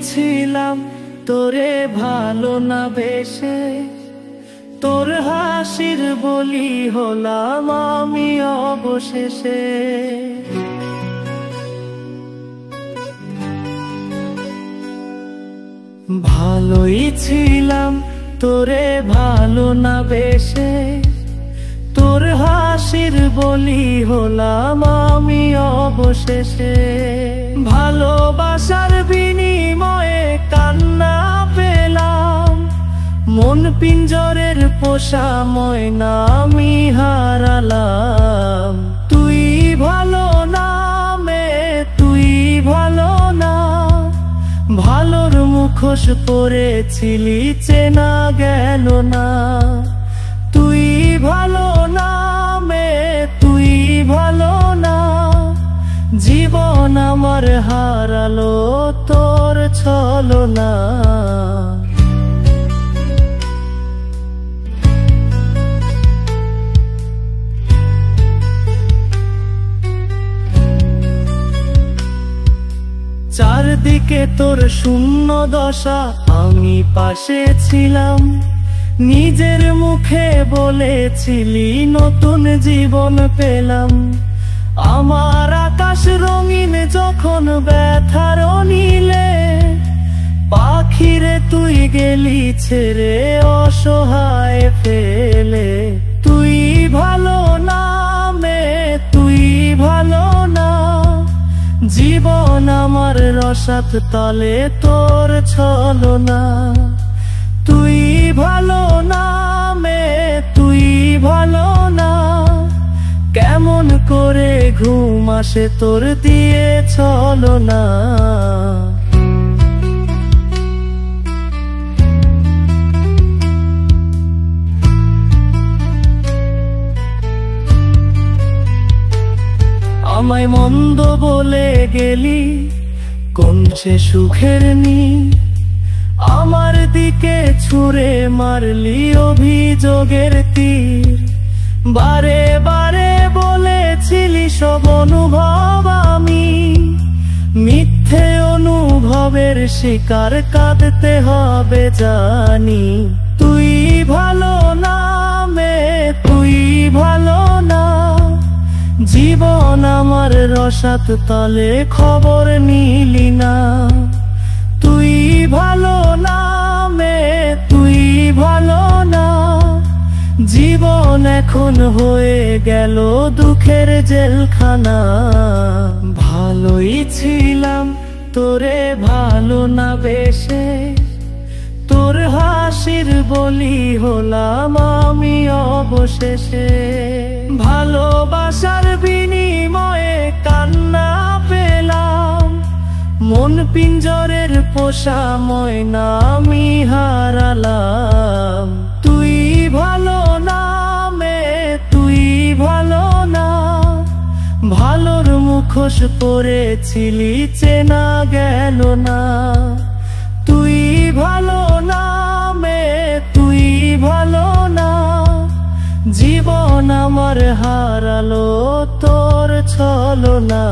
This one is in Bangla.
ছিলাম তোরে ভালো না বেশে, তোর হাসির বলি হলাম আমি অবশেষে। ভালোই ছিলাম তোরে ভালো না বেশে, তোর হাসির বলি হলাম আমি অবশেষে। ভালোবাসার বিনিময়ে কান্না পেলাম, মন পিঞ্জরের পোষা ময়না আমি হারালাম। তুই ভালো না মে, তুই ভালো না, ভালোর মুখোশ পরেছিলি চেনা গেল না। তুই ভালো না মে, তুই ভালো না, জীবন আমার হারালো তোর ছলনা। চারদিকে তোর শূন্য দশা, আমি পাশে ছিলাম, নিজের মুখে বলেছিলি নতুন জীবন পেলাম। আমার আকাশ রঙিন যখন ব্যথার নীলে, পাখিরে তুই গেলি ছেড়ে অসহায় ফেলে। তুই ভালো না মে, তুই ভালো না, জীবন আমার রসাত তলে তোর ছলনা। তুই ভালো না মে, তুই ভালো না, কেমন করে ঘুম আসে তোর দিয়ে ছলনা। আমায় মন্দ বলে গেলি কোন সে সুখের নি, আমার দিকে ছুঁড়ে মারলি অভিযোগের তীর। বারে বারে বলেছিলি সব অনুভব আমি, মিথ্যে অনুভবের শিকার কাঁদতে হবে জানি। তুই ভালো না মে, তুই ভালো না, জীবন আমার রসাত তলে খবর নিলি না। তুই ভালো না মে, তুই ভালো না, জীবন এখন হয়ে গেল দুঃখের জেলখানা। ভালোই ছিলাম তোরে ভালো না বেশে, তোর হাসির বলি হলাম আমি অবশেষে। ভালোবাসার বিনিময়ে কান্না পেলাম, মন পিঞ্জরের পোষা ময়না আমি হারালাম। তুই ভালো না মে, তুই ভালো না, ভালোর মুখোশ পরেছিলি চেনা গেল না। তুই ভালো না মে, তুই ভালো না, জীবন আমার হারালো তোর ছলনা।